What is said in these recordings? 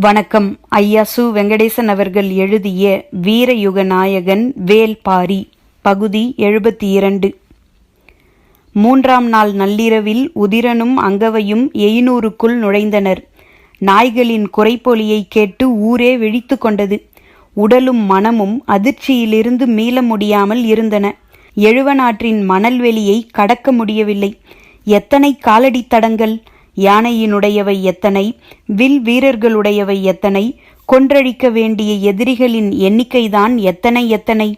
வணக்கம். ஐயா சு. வெங்கடேசன் அவர்கள் எழுதிய வீரயுக நாயகன் வேல்பாரி பகுதி 72. 3ஆம் நாள் நள்ளிரவில் உதிரனும் அங்கவையும் எயினூருக்குள் நுழைந்தனர். நாய்களின் குரைப்பொலியை கேட்டு ஊரே விழித்து கொண்டது. உடலும் மனமும் அதிர்ச்சியிலிருந்து மீள முடியாமல் இருந்தன. எழுவனாற்றின் மணல்வெளியை கடக்க முடியவில்லை. எத்தனை காலடி தடங்கள்! யானையினுடையவை எத்தனை, வில் வீரர்களுடையவை எத்தனை, கொன்றழிக்க வேண்டிய எதிரிகளின் எண்ணிக்கைதான் எத்தனை!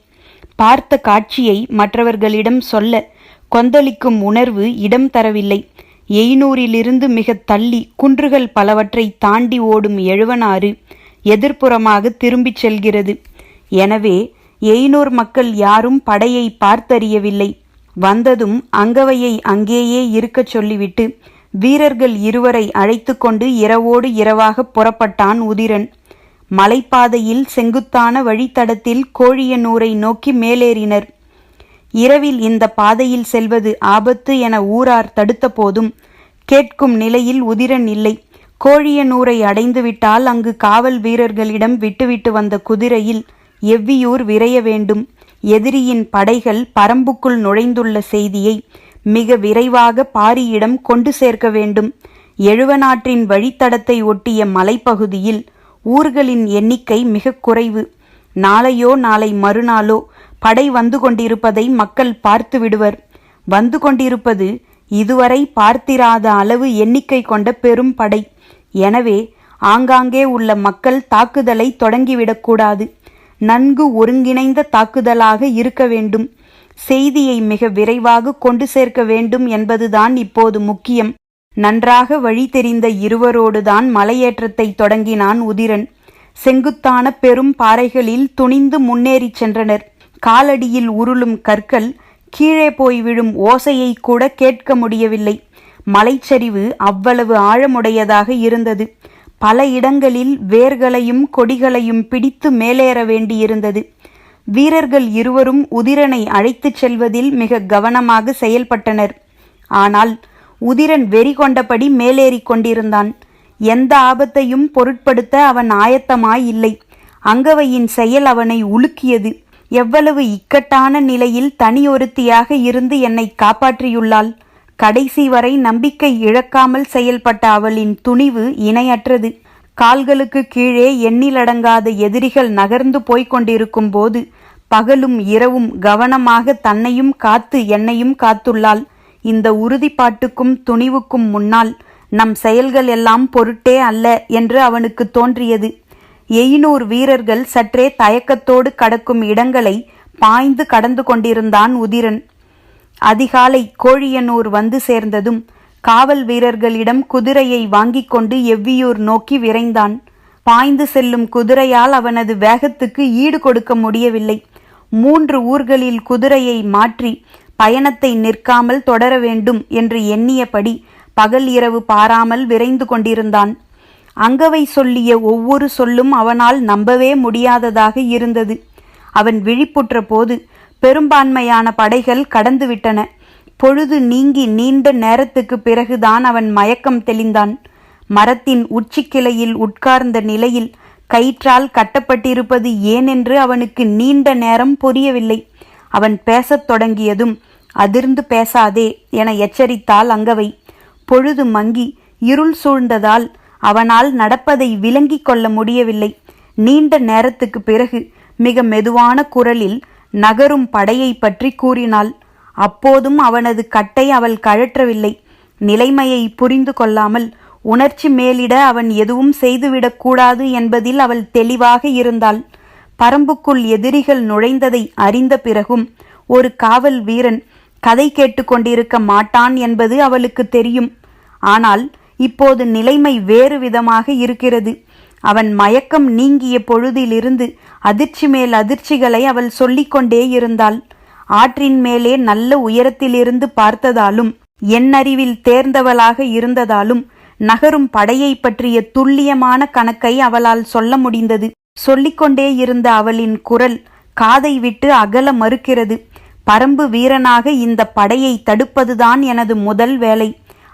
பார்த்த காட்சியை மற்றவர்களிடம் சொல்ல கொந்தளிக்கும் உணர்வு இடம் தரவில்லை. எயினூரிலிருந்து மிக தள்ளி குன்றுகள் பலவற்றை தாண்டி ஓடும் எழுவனாறு எதிர்ப்புறமாக திரும்பிச் செல்கிறது. எனவே எயினூர் மக்கள் யாரும் படையை பார்த்தறியவில்லை. வந்ததும் அங்கவையை அங்கேயே இருக்கச் சொல்லிவிட்டு வீரர்கள் இருவரை அழைத்து கொண்டு இரவோடு இரவாக புறப்பட்டான் உதிரன். மலைப்பாதையில் செங்குத்தான வழித்தடத்தில் கோழியனூரை நோக்கி மேலேறினர். இரவில் இந்த பாதையில் செல்வது ஆபத்து என ஊரார் தடுத்த போதும் கேட்கும் நிலையில் உதிரன் இல்லை. கோழியனூரை அடைந்துவிட்டால் அங்கு காவல் வீரர்களிடம் விட்டுவிட்டு வந்த குதிரையில் எவ்வியூர் விரைய வேண்டும். எதிரியின் படைகள் பரம்புக்குள் நுழைந்துள்ள செய்தியை மிக விரைவாக பாரியிடம் கொண்டு சேர்க்க வேண்டும். எழுவனாற்றின் வழித்தடத்தை ஒட்டிய மலைப்பகுதியில் ஊர்களின் எண்ணிக்கை மிக குறைவு. நாளையோ நாளை மறுநாளோ படை வந்து கொண்டிருப்பதை மக்கள் பார்த்து விடுவர். வந்து கொண்டிருப்பது இதுவரை பார்த்திராத அளவு எண்ணிக்கை கொண்ட பெரும் படை. எனவே ஆங்காங்கே உள்ள மக்கள் தாக்குதலை தொடங்கிவிடக்கூடாது. நன்கு ஒருங்கிணைந்த தாக்குதலாக இருக்க வேண்டும். செய்தியை மிக விரைவாக கொண்டு சேர்க்க வேண்டும் என்பதுதான் இப்போது முக்கியம். நன்றாக வழி தெரிந்த இருவரோடுதான் மலையேற்றத்தை தொடங்கினான் உதிரன். செங்குத்தான பெரும் பாறைகளில் துணிந்து முன்னேறிச் சென்றனர். காலடியில் உருளும் கற்கள் கீழே போய் விழும் ஓசையை கூட கேட்க முடியவில்லை. மலைச்சரிவு அவ்வளவு ஆழமுடையதாக இருந்தது. பல இடங்களில் வேர்களையும் கொடிகளையும் பிடித்து மேலேற வேண்டியிருந்தது. வீரர்கள் இருவரும் உதிரனை அழைத்துச் செல்வதில் மிக கவனமாக செயல்பட்டனர். ஆனால் உதிரன் வெறி கொண்டபடி மேலேறி கொண்டிருந்தான். எந்த ஆபத்தையும் பொருட்படுத்த அவன் ஆயத்தமாயில்லை. அங்கவையின் செயல் அவனை உலுக்கியது. எவ்வளவு இக்கட்டான நிலையில் தனியொருத்தியாக இருந்து என்னை காப்பாற்றியுள்ளாள். கடைசி வரை நம்பிக்கை இழக்காமல் செயல்பட்ட அவளின் துணிவு இணையற்றது. கால்களுக்கு கீழே எண்ணிலடங்காத எதிரிகள் நகர்ந்து போய்கொண்டிருக்கும் போது பகலும் இரவும் கவனமாக தன்னையும் காத்து என்னையும் காத்துள்ளாள். இந்த உறுதிப்பாட்டுக்கும் துணிவுக்கும் முன்னால் நம் செயல்கள் எல்லாம் பொருட்டே அல்ல என்று அவனுக்கு தோன்றியது. எயினூர் வீரர்கள் சற்றே தயக்கத்தோடு கடக்கும் இடங்களை பாய்ந்து கடந்து கொண்டிருந்தான் உதிரன். அதிகாலை கோழியனூர் வந்து சேர்ந்ததும் காவல் வீரர்களிடம் குதிரையை வாங்கிக் கொண்டு எவ்வியூர் நோக்கி விரைந்தான். பாய்ந்து செல்லும் குதிரையால் அவனது வேகத்துக்கு ஈடு கொடுக்க முடியவில்லை. 3 ஊர்களில் குதிரையை மாற்றி பயணத்தை நிற்காமல் தொடர வேண்டும் என்று எண்ணியபடி பகல் இரவு பாராமல் விரைந்து கொண்டிருந்தான். அங்கவை சொல்லிய ஒவ்வொரு சொல்லும் அவனால் நம்பவே முடியாததாக இருந்தது. அவன் விழிப்புற்ற போது பெரும்பான்மையான படைகள் கடந்துவிட்டன. பொழுது நீங்கி நீண்ட நேரத்துக்கு பிறகுதான் அவன் மயக்கம் தெளிந்தான். மரத்தின் உச்சிக்கிளையில் உட்கார்ந்த நிலையில் கயிற்றால் கட்டப்பட்டிருப்பது ஏனென்று அவனுக்கு நீண்ட நேரம் புரியவில்லை. அவன் பேசத் தொடங்கியதும் அதிர்ந்து பேசாதே என எச்சரித்தாள் அங்கவை. பொழுது மங்கி இருள் சூழ்ந்ததால் அவனால் நடப்பதை விளங்கிக் கொள்ள முடியவில்லை. நீண்ட நேரத்துக்கு பிறகு மிக மெதுவான குரலில் நகரும் படையை பற்றி கூறினாள். அப்போதும் அவனது கட்டை அவள் கழற்றவில்லை. நிலைமையை புரிந்து கொள்ளாமல் உணர்ச்சி மேலிட அவன் எதுவும் செய்துவிடக்கூடாது என்பதில் அவள் தெளிவாக இருந்தாள். பரம்புக்குள் எதிரிகள் நுழைந்ததை அறிந்த பிறகும் ஒரு காவல் வீரன் கதை கேட்டுக்கொண்டிருக்க மாட்டான் என்பது அவளுக்கு தெரியும். ஆனால் இப்போது நிலைமை வேறு விதமாக இருக்கிறது. அவன் மயக்கம் நீங்கிய பொழுதிலிருந்து அதிர்ச்சி மேல் அதிர்ச்சிகளை அவள் சொல்லிக்கொண்டே இருந்தாள். ஆற்றின் மேலே நல்ல உயரத்திலிருந்து பார்த்ததாலும் எண்ணறிவில் தேர்ந்தவளாக இருந்ததாலும் நகரும் படையை பற்றிய துல்லியமான கணக்கை அவளால் சொல்ல முடிந்தது. சொல்லிக்கொண்டே இருந்த அவளின் குரல் காதை விட்டு அகல மறுக்கிறது. பரம்பு வீரனாக இந்த படையை தடுப்பதுதான் எனது முதல் வேலை.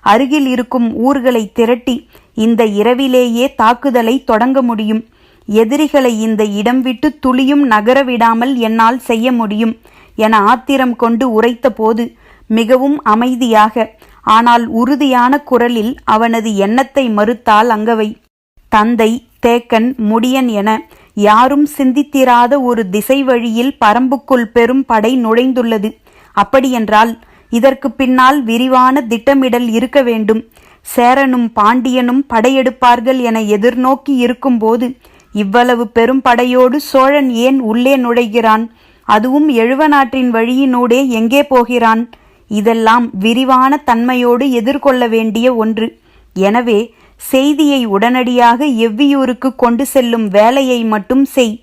அருகில் இருக்கும் ஊர்களை திரட்டி இந்த இரவிலேயே தாக்குதலை தொடங்க முடியும். எதிரிகளை இந்த இடம் விட்டு துளியும் நகர விடாமல் என்னால் செய்ய முடியும் என ஆத்திரம் கொண்டு உரைத்த போது மிகவும் அமைதியாக ஆனால் உறுதியான குரலில் அவனது எண்ணத்தை மறுத்தாள் அங்கவை. தந்தை, தேக்கன், முடியன் என யாரும் சிந்தித்திராத ஒரு திசை வழியில் பரம்புக்குள் பெரும் படை நுழைந்துள்ளது. அப்படியென்றால் இதற்கு பின்னால் விரிவான திட்டமிடல் இருக்க வேண்டும். சேரனும் பாண்டியனும் படையெடுப்பார்கள் என எதிர்நோக்கி இருக்கும்போது இவ்வளவு பெரும் படையோடு சோழன் ஏன் உள்ளே நுழைகிறான்? அதுவும் எழுவனாற்றின் வழியினூடே எங்கே போகிறான்? இதெல்லாம் விரிவான தன்மையோடு எதிர்கொள்ள வேண்டிய ஒன்று. எனவே செய்தியை உடனடியாக எவ்வியூருக்கு கொண்டு செல்லும் வேலையை மட்டும் செய்.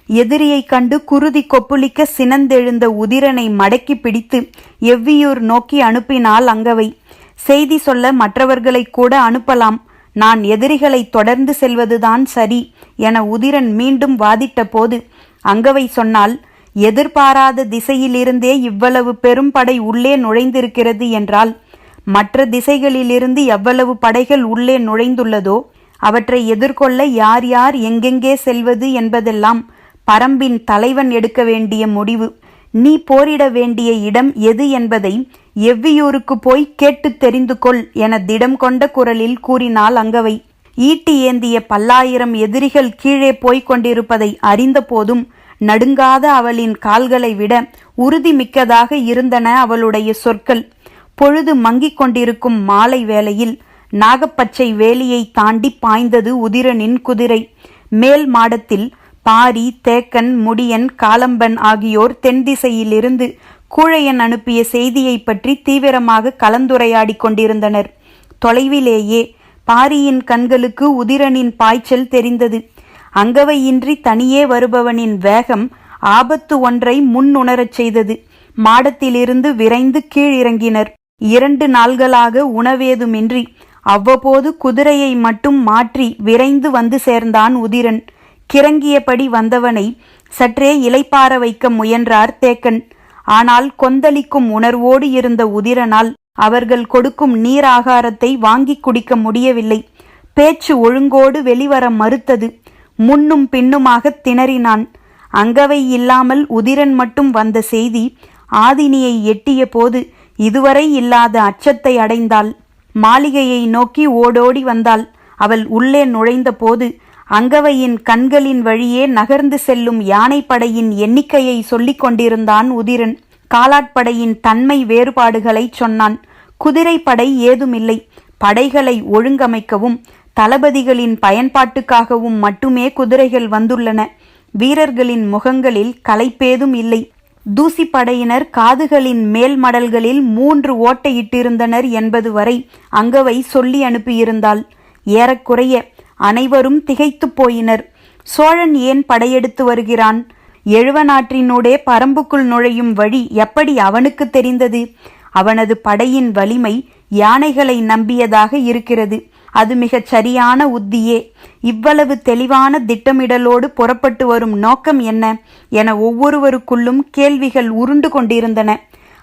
எதிரியை கண்டு குருதி கொப்புளிக்க சினந்தெழுந்த உதிரனை மடக்கி பிடித்து எவ்வியூர் நோக்கி அனுப்பினாள் அங்கவை. செய்தி சொல்ல மற்றவர்களை கூட அனுப்பலாம், நான் எதிரிகளை தொடர்ந்து செல்வதுதான் சரி என உதிரன் மீண்டும் வாதிட்ட போது அங்கவை சொன்னால், எதிர்பாராத திசையிலிருந்தே இவ்வளவு பெரும் படை உள்ளே நுழைந்திருக்கிறது என்றால் மற்ற திசைகளிலிருந்து எவ்வளவு படைகள் உள்ளே நுழைந்துள்ளதோ அவற்றை எதிர்கொள்ள யார் யார் எங்கெங்கே செல்வது என்பதெல்லாம் பரம்பின் தலைவன் எடுக்க வேண்டிய முடிவு. நீ போரிட வேண்டிய இடம் எது என்பதை எவ்வியூருக்கு போய் கேட்டு தெரிந்து கொள் என திடம் கொண்ட குரலில் கூறினாள் அங்கவை. ஈட்டி ஏந்திய 10,000 எதிரிகள் கீழே போய்க் கொண்டிருப்பதை அறிந்த போதும் நடுங்காத அவளின் கால்களை விட உறுதி மிக்கதாக இருந்தன அவளுடைய சொற்கள். பொழுது மங்கிக் கொண்டிருக்கும் மாலை வேளையில் நாகப்பச்சை வேலியை தாண்டி பாய்ந்தது உதிரனின் குதிரை. மேல் மாடத்தில் பாரி, தேக்கன், முடியன், காலம்பன் ஆகியோர் தென் திசையிலிருந்து கூழையன் அனுப்பிய செய்தியை பற்றி தீவிரமாக கலந்துரையாடி கொண்டிருந்தனர். தொலைவிலேயே பாரியின் கண்களுக்கு உதிரனின் பாய்ச்சல் தெரிந்தது. அங்கவையின்றி தனியே வருபவனின் வேகம் ஆபத்து ஒன்றை முன்னுணரச் செய்தது. மாடத்திலிருந்து விரைந்து கீழிறங்கினர். 2 நாள்களாக உணவேதுமின்றி அவ்வப்போது குதிரையை மட்டும் மாற்றி விரைந்து வந்து சேர்ந்தான் உதிரன். கிறங்கியபடி வந்தவனை சற்றே இளைப்பார வைக்க முயன்றார் தேக்கன். ஆனால் கொந்தளிக்கும் உணர்வோடு இருந்த உதிரனால் அவர்கள் கொடுக்கும் நீர் ஆகாரத்தை வாங்கி குடிக்க முடியவில்லை. பேச்சு ஒழுங்கோடு வெளிவர மறுத்தது. முன்னும் பின்னுமாக திணறினான். அங்கவை இல்லாமல் உதிரன் மட்டும் வந்த செய்தி ஆதினியை எட்டிய போது இதுவரை இல்லாத அச்சத்தை அடைந்தாள். மாளிகையை நோக்கி ஓடோடி வந்தாள். அவள் உள்ளே நுழைந்த போது அங்கவையின் கண்களின் வழியே நகர்ந்து செல்லும் யானைப்படையின் எண்ணிக்கையை சொல்லிக் கொண்டிருந்தான் உதிரன். காலாட்படையின் தன்மை வேறுபாடுகளை சொன்னான். குதிரைப்படை ஏதுமில்லை. படைகளை ஒழுங்கமைக்கவும் தளபதிகளின் பயன்பாட்டுக்காகவும் மட்டுமே குதிரைகள் வந்துள்ளன. வீரர்களின் முகங்களில் களைப்பேதும் இல்லை. தூசிப்படையினர் காதுகளின் மேல் மடல்களில் 3 ஓட்டையிட்டிருந்தனர் என்பது வரை அங்கவை சொல்லி அனுப்பியிருந்தாள். ஏறக்குறைய அனைவரும் திகைத்து போயினர். சோழன் ஏன் படையெடுத்து வருகிறான்? எழுவனாற்றினூடே பரம்புக்குள் நுழையும் வழி எப்படி அவனுக்கு தெரிந்தது? அவனது படையின் வலிமை யானைகளை நம்பியதாக இருக்கிறது. அது மிகச் சரியான உத்தியே. இவ்வளவு தெளிவான திட்டமிடலோடு புறப்பட்டு வரும் நோக்கம் என்ன என ஒவ்வொருவருக்குள்ளும் கேள்விகள் உருண்டு கொண்டிருந்தன.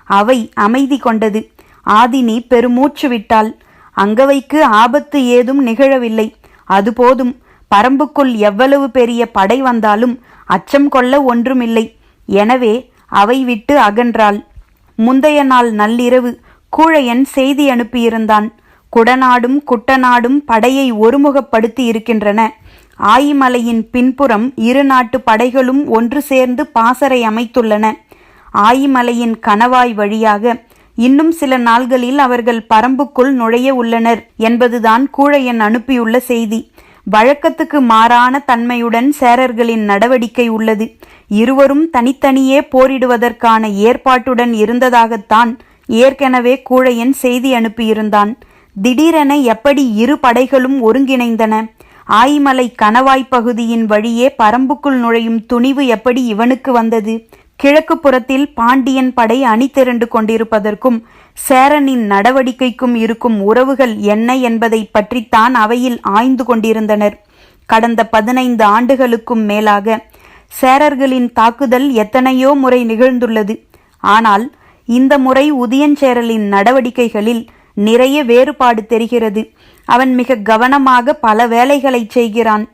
அவை அமைதி கொண்டது. ஆதினி பெருமூச்சு விட்டாள். அங்கவைக்கு ஆபத்து ஏதும் நிகழவில்லை. அது போதும். பரம்புக்குள் எவ்வளவு பெரிய படை வந்தாலும் அச்சம் கொள்ள ஒன்றுமில்லை. எனவே அவை விட்டு அகன்றாள். முந்தைய நாள் நள்ளிரவு கூழையன் செய்தி அனுப்பியிருந்தான். குடநாடும் குட்டநாடும் படையை ஒருமுகப்படுத்தி இருக்கின்றன. ஆயிமலையின் பின்புறம் 2 நாட்டு படைகளும் ஒன்று சேர்ந்து பாசறை அமைத்துள்ளன. ஆயிமலையின் கணவாய் வழியாக இன்னும் சில நாள்களில் அவர்கள் பரம்புக்குள் நுழைய உள்ளனர் என்பதுதான் கூழையன் அனுப்பியுள்ள செய்தி. வழக்கத்துக்கு மாறான தன்மையுடன் சேரர்களின் நடவடிக்கை உள்ளது. இருவரும் தனித்தனியே போரிடுவதற்கான ஏற்பாட்டுடன் இருந்ததாகத்தான் ஏற்கனவே கூழையன் செய்தி அனுப்பியிருந்தான். திடீரென எப்படி 2 படைகளும் ஒருங்கிணைந்தன? ஆயிமலை கணவாய் பகுதியின் வழியே பரம்புக்குள் நுழையும் துணிவு எப்படி இவனுக்கு வந்தது? கிழக்கு புறத்தில் பாண்டியன் படை அணி திரண்டு கொண்டிருப்பதற்கும் சேரனின் நடவடிக்கைக்கும் இருக்கும் உறவுகள் என்ன என்பதை பற்றித்தான் அவையில் ஆய்ந்து கொண்டிருந்தனர். கடந்த 15 ஆண்டுகளுக்கும் மேலாக சேரர்களின் தாக்குதல் எத்தனையோ முறை நிகழ்ந்துள்ளது. ஆனால் இந்த முறை உதியஞ்சேரலின் நடவடிக்கைகளில் நிறைய வேறுபாடு தெரிகிறது. அவன் மிக கவனமாக பல வேலைகளை செய்கிறான்.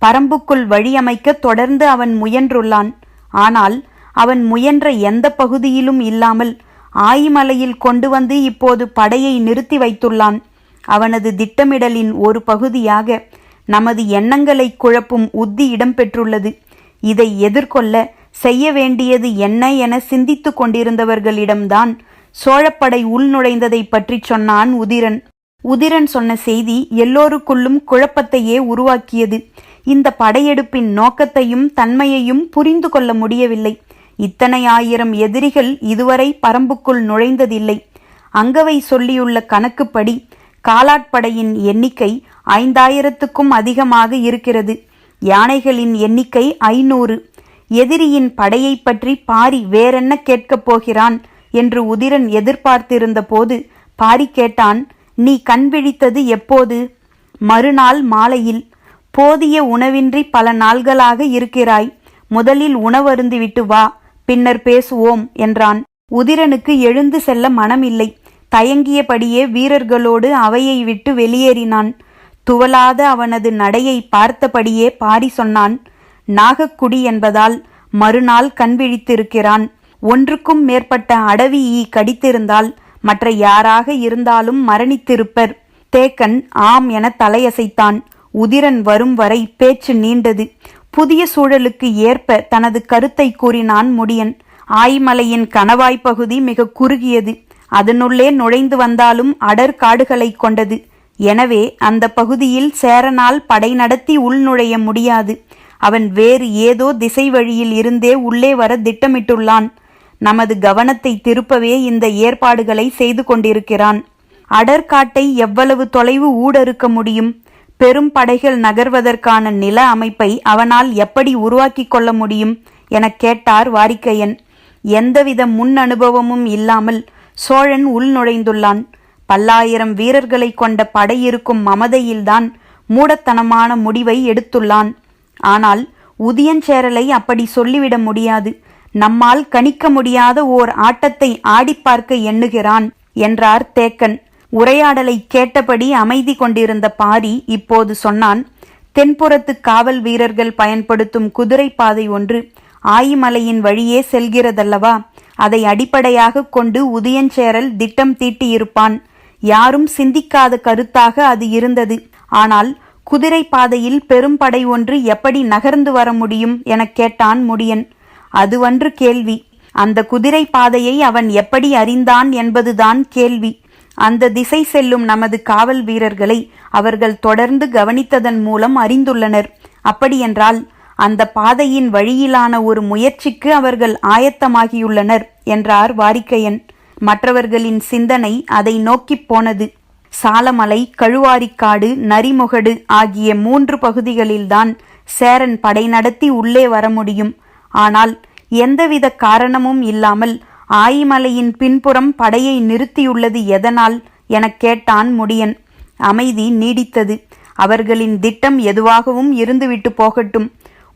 பரம்புக்குள் வழியமைக்க தொடர்ந்து அவன் முயன்றுள்ளான். ஆனால் அவன் முயன்ற எந்த பகுதியிலும் இல்லாமல் ஆயிமலையில் கொண்டு வந்து இப்போது படையை நிறுத்தி வைத்துள்ளான். அவனது திட்டமிடலின் ஒரு பகுதியாக நமது எண்ணங்களை குழப்பும் உத்தி இடம்பெற்றுள்ளது. இதை எதிர்கொள்ள செய்ய வேண்டியது என்ன என சிந்தித்து கொண்டிருந்தவர்களிடம்தான் சோழப்படை உள்நுழைந்ததை பற்றி சொன்னான் உதிரன். உதிரன் சொன்ன செய்தி எல்லோருக்குள்ளும் குழப்பத்தையே உருவாக்கியது. இந்த படையெடுப்பின் நோக்கத்தையும் தன்மையையும் புரிந்து கொள்ள முடியவில்லை. இத்தனை ஆயிரம் எதிரிகள் இதுவரை பரம்புக்குள் நுழைந்ததில்லை. அங்கவை சொல்லியுள்ள கணக்குப்படி காலாட்படையின் எண்ணிக்கை 5000க்கும் அதிகமாக இருக்கிறது. யானைகளின் எண்ணிக்கை 500. எதிரியின் படையை பற்றி பாரி வேறென்ன கேட்கப் போகிறான் என்று உதிரன் எதிர்பார்த்திருந்த போது பாரி கேட்டான், நீ கண் விழித்தது எப்போது? மறுநாள் மாலையில். போதிய உணவின்றி பல நாள்களாக இருக்கிறாய். முதலில் உணவருந்திவிட்டு வா, பின்னர் பேசுவோம் என்றான். உதிரனுக்கு எழுந்து செல்ல மனமில்லை. தயங்கியபடியே வீரர்களோடு அவையை விட்டு வெளியேறினான். துவலாத அவனது நடையை பார்த்தபடியே பாரி சொன்னான், நாகக்குடி என்பதால் மறுநாள் கண்விழித்திருக்கிறான். ஒன்றுக்கும் மேற்பட்ட அடவி ஈ கடித்திருந்தால் மற்ற யாராக இருந்தாலும் மரணித்திருப்பர். தேக்கன் ஆம் என தலையசைத்தான். உதிரன் வரும் வரை பேச்சு நீண்டது. புதிய சூழலுக்கு ஏற்ப தனது கருத்தை கூறினான் முடியன். ஆய்மலையின் கணவாய் பகுதி மிக குறுகியது. அதனுள்ளே நுழைந்து வந்தாலும் அடர் காடுகளை கொண்டது. எனவே அந்த பகுதியில் சேரனால் படை நடத்தி உள்நுழைய முடியாது. அவன் வேறு ஏதோ திசை வழியில் இருந்தே உள்ளே வர திட்டமிட்டுள்ளான். நமது கவனத்தை திருப்பவே இந்த ஏற்பாடுகளை செய்து கொண்டிருக்கிறான். அடர்காட்டை எவ்வளவு தொலைவு ஊடறுக்க முடியும்? பெரும் படைகள் நகர்வதற்கான நில அமைப்பை அவனால் எப்படி உருவாக்கி கொள்ள முடியும் என கேட்டார் வாரிக்கையன். எந்தவித முன் அனுபவமும் இல்லாமல் சோழன் உள்நுழைந்துள்ளான். பல்லாயிரம் வீரர்களை கொண்ட படையிருக்கும் மமதையில்தான் மூடத்தனமான முடிவை எடுத்துள்ளான். ஆனால் உதியஞ்சேரலை அப்படி சொல்லிவிட முடியாது. நம்மால் கணிக்க முடியாத ஓர் ஆட்டத்தை ஆடிப்பார்க்க எண்ணுகிறான் என்றார் தேக்கன். உரையாடலை கேட்டபடி அமைதி கொண்டிருந்த பாரி இப்போது சொன்னான், தென்புறத்து காவல் வீரர்கள் பயன்படுத்தும் குதிரை பாதை ஒன்று ஆயிமலையின் வழியே செல்கிறதல்லவா? அதை அடிப்படையாக கொண்டு உதியஞ்சேரல் திட்டம் தீட்டியிருப்பான். யாரும் சிந்திக்காத கருத்தாக அது இருந்தது. ஆனால் குதிரை பாதையில் பெரும் படை ஒன்று எப்படி நகர்ந்து வர முடியும் என கேட்டான் முடியன். அதுவன்று கேள்வி. அந்த குதிரை பாதையை அவன் எப்படி அறிந்தான் என்பதுதான் கேள்வி. அந்த திசை செல்லும் நமது காவல் வீரர்களை அவர்கள் தொடர்ந்து கவனித்ததன் மூலம் அறிந்துள்ளனர். அப்படியென்றால் அந்த பாதையின் வழியிலான ஒரு முயற்சிக்கு அவர்கள் ஆயத்தமாகியுள்ளனர் என்றார் வாரிக்கையன். மற்றவர்களின் சிந்தனை அதை நோக்கிப் போனது. சாலமலை, கழுவாரிக்காடு, நரிமுகடு ஆகிய 3 பகுதிகளில்தான் சேரன் படை நடத்தி உள்ளே வர முடியும். ஆனால் எந்தவித காரணமும் இல்லாமல் ஆயிமலையின் பின்புறம் படையை நிறுத்தியுள்ளது எதனால் எனக் கேட்டான் முடியன். அமைதி நீடித்தது. அவர்களின் திட்டம் எதுவாகவும் இருந்துவிட்டு போகட்டும்.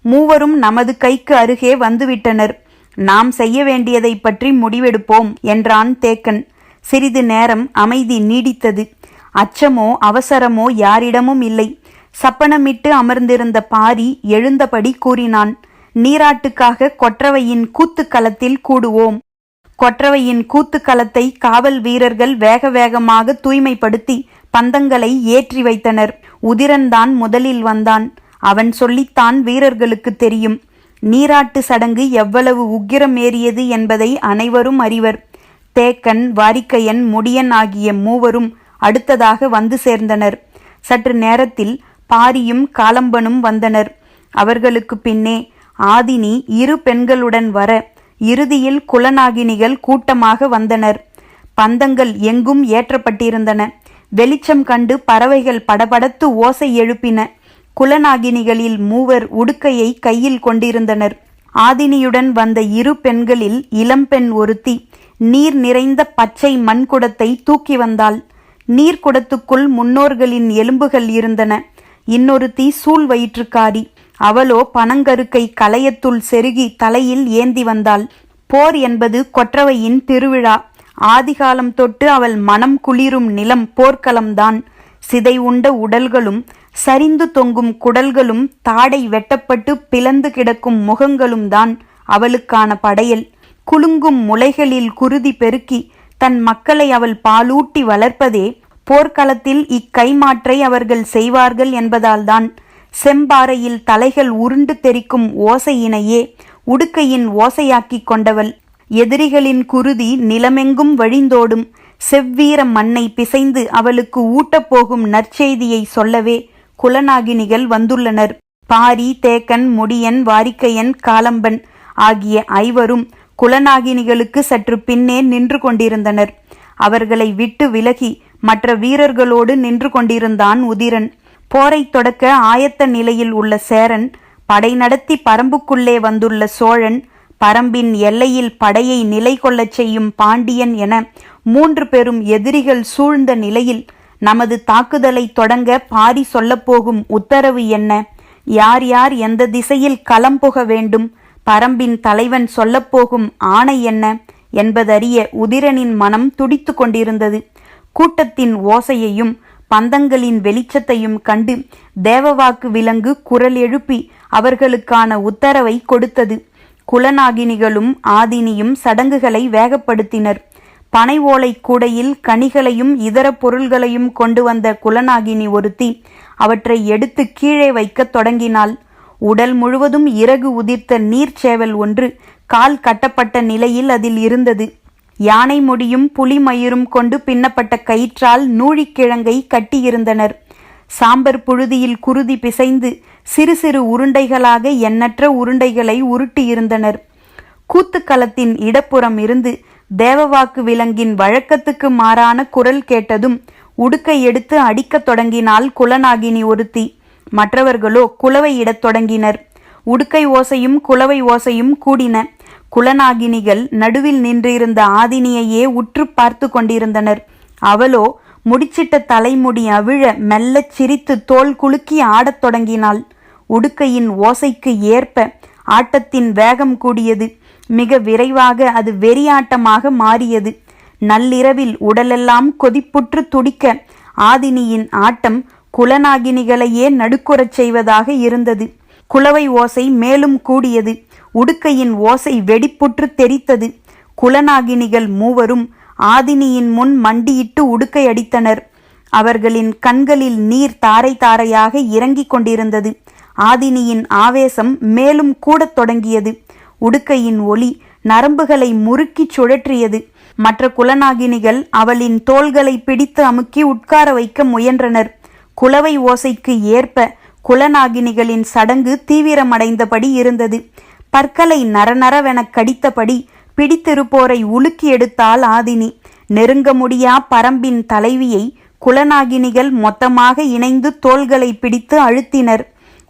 மூவரும் நமது கைக்கு அருகே வந்துவிட்டனர். நாம் செய்ய வேண்டியதை பற்றி முடிவெடுப்போம் என்றான் தேக்கன். சிறிது நேரம் அமைதி நீடித்தது. அச்சமோ அவசரமோ யாரிடமும் இல்லை. சப்பனமிட்டு அமர்ந்திருந்த பாரி எழுந்தபடி கூறினான், நீராட்டுக்காக கொற்றவையின் கூத்துக்களத்தில் கூடுவோம். கொற்றவையின் கூத்துக்களத்தை காவல் வீரர்கள் வேக வேகமாக தூய்மைப்படுத்தி பந்தங்களை ஏற்றி வைத்தனர். உதிரன்தான் முதலில் வந்தான். அவன் சொல்லித்தான் வீரர்களுக்கு தெரியும். நீராட்டு சடங்கு எவ்வளவு உக்கிரமேறியது என்பதை அனைவரும் அறிவர். தேக்கன், வாரிக்கையன், முடியன் ஆகிய மூவரும் அடுத்ததாக வந்து சேர்ந்தனர். சற்று நேரத்தில் பாரியும் காலம்பனும் வந்தனர். அவர்களுக்கு பின்னே ஆதினி 2 பெண்களுடன் வர இறுதியில் குலநாகினிகள் கூட்டமாக வந்தனர். பந்தங்கள் எங்கும் ஏற்றப்பட்டிருந்தன. வெளிச்சம் கண்டு பறவைகள் படபடத்து ஓசை எழுப்பின. குலநாகினிகளில் 3 உடுக்கையை கையில் கொண்டிருந்தனர். ஆதினியுடன் வந்த 2 பெண்களில் இளம்பெண் ஒருத்தி நீர் நிறைந்த பச்சை மண்குடத்தை தூக்கி வந்தாள். நீர்க்குடத்துக்குள் முன்னோர்களின் எலும்புகள் இருந்தன. இன்னொருத்தி சூழ் வயிற்றுக்காரி. அவளோ பனங்கருக்கை கலையத்துள் செருகி தலையில் ஏந்தி வந்தாள். போர் என்பது கொற்றவையின் திருவிழா. ஆதிகாலம் தொட்டு அவள் மனம் குளிரும் நிலம் போர்க்களம்தான். சிதை உண்ட உடல்களும் சரிந்து தொங்கும் குடல்களும் தாடை வெட்டப்பட்டு பிளந்து கிடக்கும் முகங்களும் தான் அவளுக்கான படையல். குலுங்கும் முளைகளில் குருதி பெருக்கி தன் மக்களை அவள் பாலூட்டி வளர்ப்பதே போர்க்களத்தில் இக்கைமாற்றை அவர்கள் செய்வார்கள் என்பதால்தான் செம்பாறையில் தலைகள் உருண்டு தெரிக்கும் ஓசையினையே உடுக்கையின் ஓசையாக்கிக் கொண்டவள். எதிரிகளின் குருதி நிலமெங்கும் வழிந்தோடும் செவ்வீர மண்ணை பிசைந்து அவளுக்கு ஊட்டப்போகும் நற்செய்தியை சொல்லவே குலநாகினிகள் வந்துள்ளனர். பாரி, தேக்கன், முடியன், வாரிக்கையன், காலம்பன் ஆகிய ஐவரும் குலநாகினிகளுக்கு சற்று பின்னே நின்று கொண்டிருந்தனர். அவர்களை விட்டு விலகி மற்ற வீரர்களோடு நின்று கொண்டிருந்தான் உதிரன். போரை தொடக்க ஆயத்த நிலையில் உள்ள சேரன், படை நடத்தி பரம்புக்குள்ளே வந்துள்ள சோழன், பரம்பின் எல்லையில் படையை நிலை கொள்ளச் செய்யும் பாண்டியன் என 3 பெரும் எதிரிகள் சூழ்ந்த நிலையில் நமது தாக்குதலை தொடங்க பாரி சொல்லப்போகும் உத்தரவு என்ன? யார் யார் எந்த திசையில் களம் புக வேண்டும்? பரம்பின் தலைவன் சொல்லப்போகும் ஆணை என்ன என்பதறிய உதிரனின் மனம் துடித்து கொண்டிருந்தது. கூட்டத்தின் ஓசையையும் பந்தங்களின் வெளிச்சத்தையும் கண்டு தேவவாக்கு விலங்கு குரல் எழுப்பி அவர்களுக்கான உத்தரவை கொடுத்தது. குலநாகினிகளும் ஆதினியும் சடங்குகளை வேகப்படுத்தினர். பனை ஓலை கூடையில் கனிகளையும் இதர பொருள்களையும் கொண்டு வந்த குலநாகினி ஒருத்தி அவற்றை எடுத்து கீழே வைக்கத் தொடங்கினாள். உடல் முழுவதும் இறகு உதிர்த்த நீர்ச்சேவல் ஒன்று கால் கட்டப்பட்ட நிலையில் அதில் இருந்தது. யானை முடியும் புலி மயிரும் கொண்டு பின்னப்பட்ட கயிற்றால் நூழிக்கிழங்கை கட்டியிருந்தனர். சாம்பர் புழுதியில் குருதி பிசைந்து சிறு சிறு உருண்டைகளாக எண்ணற்ற உருண்டைகளை உருட்டியிருந்தனர். கூத்துக்களத்தின் இடப்புறம் இருந்து தேவவாக்கு விலங்கின் வழக்கத்துக்கு மாறான குரல் கேட்டதும் உடுக்கை எடுத்து அடிக்கத் தொடங்கினாள் குலநாகினி ஒருத்தி. மற்றவர்களோ குலவையிடத் தொடங்கினர். உடுக்கை ஓசையும் குலவை ஓசையும் கூடின. குலநாகினிகள் நடுவில் நின்றிருந்த ஆதினியையே உற்று பார்த்து கொண்டிருந்தனர். அவளோ முடிச்சிட்ட தலைமுடி அவிழ மெல்லச் சிரித்து தோல் குலுக்கி ஆடத் தொடங்கினாள். உடுக்கையின் ஓசைக்கு ஏற்ப ஆட்டத்தின் வேகம் கூடியது. மிக விரைவாக அது வெறியாட்டமாக மாறியது. நள்ளிரவில் உடலெல்லாம் கொதிப்புற்று துடிக்க ஆதினியின் ஆட்டம் குலநாகினிகளையே நடுக்குறச் செய்வதாக இருந்தது. குலவை ஓசை மேலும் கூடியது. உடுக்கையின் ஓசை வெடிப்புற்று தெரித்தது. குலநாகினிகள் மூவரும் ஆதினியின் முன் மண்டியிட்டு உடுக்கை அடித்தனர். அவர்களின் கண்களில் நீர் தாரை தாரையாக இறங்கிக் கொண்டிருந்தது. ஆதினியின் ஆவேசம் மேலும் கூடத் தொடங்கியது. உடுக்கையின் ஒளி நரம்புகளை முறுக்கிச் சுழற்றியது. மற்ற குலநாகினிகள் அவளின் தோள்களை பிடித்து அமுக்கி உட்கார வைக்க முயன்றனர். குலவை ஓசைக்கு ஏற்ப குலநாகினிகளின் சடங்கு தீவிரமடைந்தபடி இருந்தது. பற்களை நரநரவென கடித்தபடி பிடித்திருப்போரை உலுக்கி எடுத்தாள் ஆதினி. நெருங்க முடியா பரம்பின் தலைவியை குலநாகினிகள் மொத்தமாக இணைந்து தோள்களை பிடித்து அழுத்தினர்.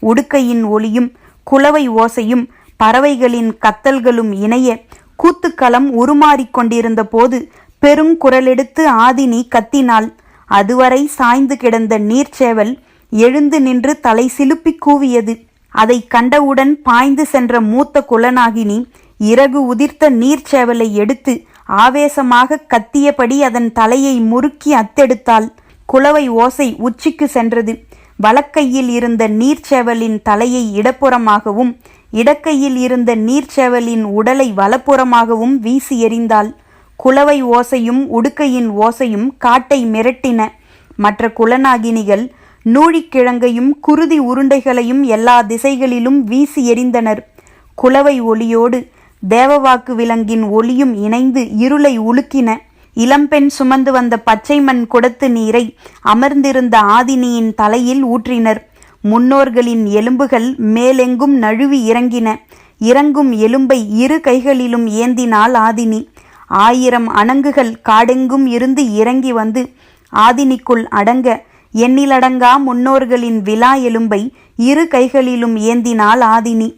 உடுக்கையின் ஒளியும் குலவை ஓசையும் பறவைகளின் கத்தல்களும் இணைய கூத்துக்களம் உருமாறிக் கொண்டிருந்த போது பெருங்குரலெடுத்து ஆதினி கத்தினாள். அதுவரை சாய்ந்து கிடந்த நீர்ச்சேவல் எழுந்து நின்று தலை சிலுப்பி கூவியது. அதை கண்டவுடன் பாய்ந்து சென்ற மூத்த குலநாகினி இறகு உதிர்த்த நீர்ச்சேவலை எடுத்து ஆவேசமாக கத்தியபடி அதன் தலையை முறுக்கி அத்தெடுத்தாள். குலவை ஓசை உச்சிக்கு சென்றது. வலக்கையில் இருந்த நீர்ச்சேவலின் தலையை இடப்புறமாகவும் இடக்கையில் இருந்த நீர்ச்சேவலின் உடலை வலப்புறமாகவும் வீசி எறிந்தாள். குலவை ஓசையும் உடுக்கையின் ஓசையும் காட்டை மிரட்டின. மற்ற குலநாகினிகள் நூழிக்கிழங்கையும் குருதி உருண்டைகளையும் எல்லா திசைகளிலும் வீசி எறிந்தனர். குலவை ஒளியோடு தேவவாக்கு விலங்கின் ஒளியும் இணைந்து இருளை உலுக்கின. இளம்பெண் சுமந்து வந்த பச்சை மண் குடத்து நீரை அமர்ந்திருந்த ஆதினியின் தலையில் ஊற்றினர். முன்னோர்களின் எலும்புகள் மேலெங்கும் நழுவி இறங்கின. இறங்கும் எலும்பை இரு கைகளிலும் ஏந்தினாள் ஆதினி. 1000 அணங்குகள் காடெங்கும் இருந்து இறங்கி வந்து ஆதினிக்குள் அடங்க எண்ணிலடங்கா முன்னோர்களின் விலா எலும்பை இரு கைகளிலும் ஏந்தினாள் ஆதினி.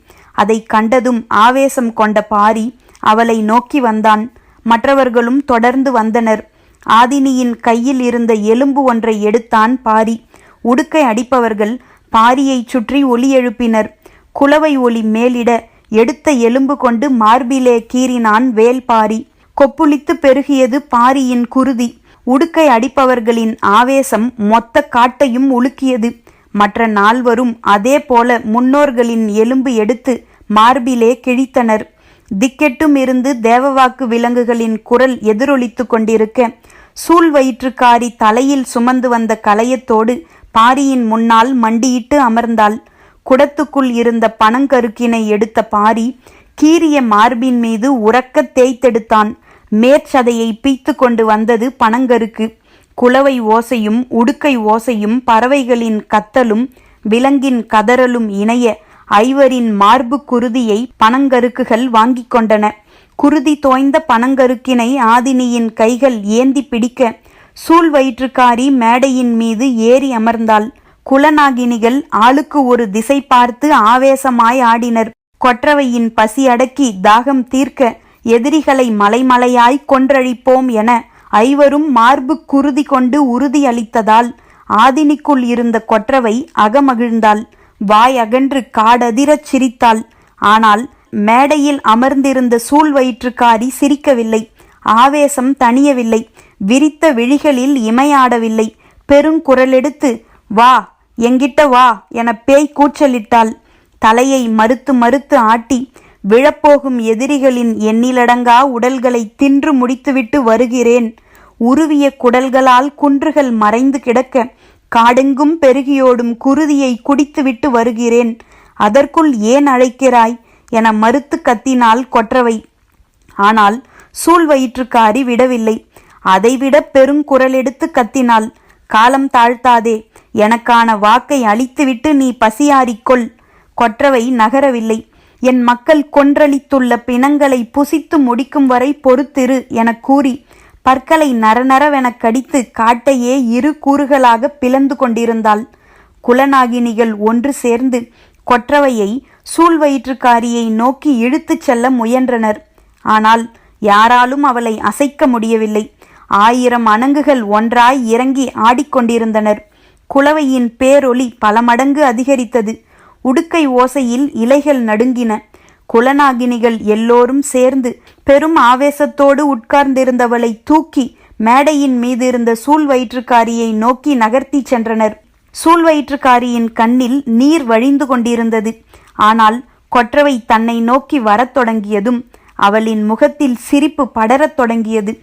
அதை கண்டதும் ஆவேசம் கொண்ட பாரி அவளை நோக்கி வந்தான். மற்றவர்களும் தொடர்ந்து வந்தனர். ஆதினியின் கையில் இருந்த எலும்பு ஒன்றை எடுத்தான் பாரி. உடுக்கை அடிப்பவர்கள் பாரியை சுற்றி ஒலி எழுப்பினர். குலவை ஒலி மேலிட எடுத்த எலும்பு கொண்டு மார்பிலே கீறினான் வேல்பாரி. கொப்புளித்து பெருகியது பாரியின் குருதி. உடுக்கை அடிப்பவர்களின் ஆவேசம் மொத்த காட்டையும் உலுக்கியது. மற்ற நால்வரும் அதே போல முன்னோர்களின் எலும்பு எடுத்து மார்பிலே கிழித்தனர். திக்கெட்டும் இருந்து தேவவாக்கு விலங்குகளின் குரல் எதிரொலித்து கொண்டிருக்க சூழ் வயிற்றுக்காரி தலையில் சுமந்து வந்த கலையத்தோடு பாரியின் முன்னால் மண்டியிட்டு அமர்ந்தாள். குடத்துக்குள் இருந்த பனங்கருக்கினை எடுத்த பாரி கீரிய மார்பின் மீது உறக்க தேய்த்தெடுத்தான். மேற்சதையை பீய்த்து கொண்டு வந்தது பனங்கருக்கு. குளவை ஓசையும் உடுக்கை ஓசையும் பறவைகளின் கத்தலும் விலங்கின் கதறலும் இணைய ஐவரின் மார்பு குருதியை பனங்கருக்குகள் வாங்கி கொண்டன. குருதி தோய்ந்த பனங்கருக்கினை ஆதினியின் கைகள் ஏந்தி பிடிக்க சூழ் வயிற்றுக்காரி மேடையின் மீது ஏறி அமர்ந்தாள். குலநாகினிகள் ஆளுக்கு ஒரு திசை பார்த்து ஆவேசமாய் ஆடினர். கொற்றவையின் பசி அடக்கி தாகம் தீர்க்க எதிரிகளை மலைமலையாய் கொன்றழிப்போம் என ஐவரும் மார்பு குருதி கொண்டு உறுதி அளித்ததால் ஆதினிக்குள் இருந்த கொற்றவை அகமகிழ்ந்தாள். வாய் அகன்று காடதிரச் சிரித்தாள். ஆனால் மேடையில் அமர்ந்திருந்த சூழ் வயிற்றுக்காரி சிரிக்கவில்லை. ஆவேசம் தணியவில்லை. விரித்த விழிகளில் இமையாடவில்லை. பெருங்குரலெடுத்து வா, எங்கிட்ட வா என பேய் கூச்சலிட்டாள். தலையை மறுத்து மறுத்து ஆட்டி விழப்போகும் எதிரிகளின் எண்ணிலடங்கா உடல்களை தின்று முடித்துவிட்டு வருகிறேன். உருவிய குடல்களால் குன்றுகள் மறைந்து கிடக்க காடெங்கும் பெருகியோடும் குருதியை குடித்துவிட்டு வருகிறேன். அதற்குள் ஏன் அழைக்கிறாய் என மறுத்து கத்தினாள் கொற்றவை. ஆனால் சூழ் வயிற்றுக்காரி விடவில்லை. அதைவிட பெருங்குரலெடுத்து கத்தினாள். காலம் தாழ்த்தாதே, எனக்கான வாக்கை அளித்துவிட்டு நீ பசியாறிக்கொள். கொற்றவை நகரவில்லை. என் மக்கள் கொன்றளித்துள்ள பிணங்களை புசித்து முடிக்கும் வரை பொறுத்திரு என கூறி பற்களை நரநரவென கடித்து காட்டையே இரு கூறுகளாக பிளந்து கொண்டிருந்தாள். குலநாகினிகள் ஒன்று சேர்ந்து கொற்றவையை சூழ் வயிற்றுக்காரியை நோக்கி இழுத்துச் செல்ல முயன்றனர். ஆனால் யாராலும் அவளை அசைக்க முடியவில்லை. 1000 அணங்குகள் ஒன்றாய் இறங்கி ஆடிக்கொண்டிருந்தனர். குளவையின் பேரொலி பல மடங்கு அதிகரித்தது. உடுக்கை ஓசையில் இலைகள் நடுங்கின. குலநாகினிகள் எல்லோரும் சேர்ந்து பெரும் ஆவேசத்தோடு உட்கார்ந்திருந்தவளை தூக்கி மேடையின் மீது இருந்த சூழ் வயிற்றுக்காரியை நோக்கி நகர்த்தி சென்றனர். சூழ் வயிற்றுக்காரியின் கண்ணில் நீர் வழிந்து கொண்டிருந்தது. ஆனால் கொற்றவை தன்னை நோக்கி வரத் தொடங்கியதும் அவளின் முகத்தில் சிரிப்பு படரத் தொடங்கியது.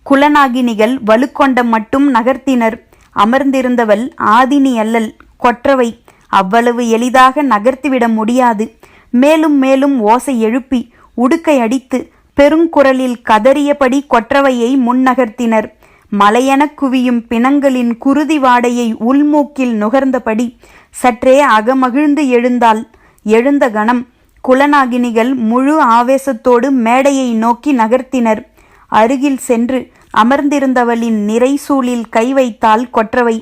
குலநாகினிகள் வலுக்கொண்ட மட்டும் நகர்த்தினர். அமர்ந்திருந்தவள் ஆதினி அல்லல், கொற்றவை. அவ்வளவு எளிதாக நகர்த்திவிட முடியாது. மேலும் மேலும் ஓசை எழுப்பி உடுக்கை அடித்து பெருங்குரலில் கதறியபடி கொற்றவையை முன்னகர்த்தினர். மலையென குவியும் பிணங்களின் குருதி வாடையை உள்மூக்கில் நுகர்ந்தபடி சற்றே அகமகிழ்ந்து எழுந்தாள். எழுந்த கணம் குலநாகினிகள் முழு ஆவேசத்தோடு மேடையை நோக்கி நகர்த்தினர். அருகில் சென்று அமர்ந்திருந்தவளின் நிறைசூலில் கை வைத்தாள் கொற்றவை.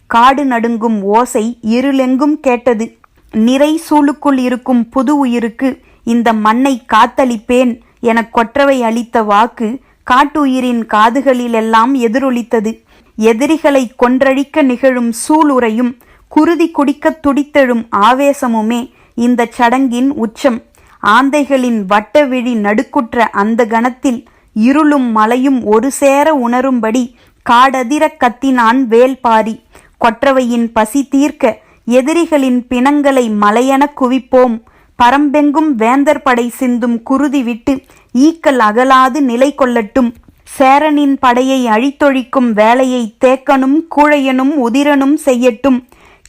காடு நடுங்கும் ஓசை இருளெங்கும் கேட்டது. நிறைசூலுக்குள் இருக்கும் புது உயிருக்கு இந்த மண்ணை காத்தளிப்பேன் என கொற்றவை அளித்த வாக்கு காட்டுயிரின் காதுகளிலெல்லாம் எதிரொலித்தது. எதிரிகளை கொன்றழிக்க நிகழும் சூளுரையும் குருதி குடிக்க துடித்தெழும் ஆவேசமுமே இந்த சடங்கின் உச்சம். ஆந்தைகளின் வட்டவிழி நடுக்குற்ற அந்த கணத்தில் இருளும் மலையும் ஒரு சேர உணரும்படி காடதிர கத்தினான் வேல்பாரி. கொற்றவையின் பசி தீர்க்க எதிரிகளின் பிணங்களை மலையென குவிப்போம். பரம்பெங்கும் வேந்தர் படை சிந்தும் குருதி விட்டு ஈக்கள் அகலாது நிலை கொள்ளட்டும். சேரனின் படையை அழித்தொழிக்கும் வேலையை தேக்கனும் கூழையனும் உதிரனும் செய்யட்டும்.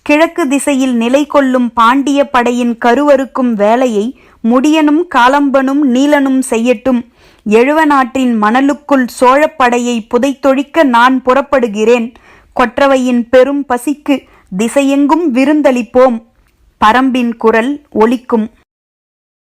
கிழக்கு திசையில் நிலை கொள்ளும் பாண்டிய படையின் கருவறுக்கும் வேலையை முடியனும் காலம்பனும் நீலனும் செய்யட்டும். எழுவநாட்டின் மணலுக்குள் சோழப்படையை புதைத்தொழிக்க நான் புறப்படுகிறேன். கொற்றவையின் பெரும் பசிக்கு திசையெங்கும் விருந்தளிப்போம். பரம்பின் குரல் ஒலிக்கும்.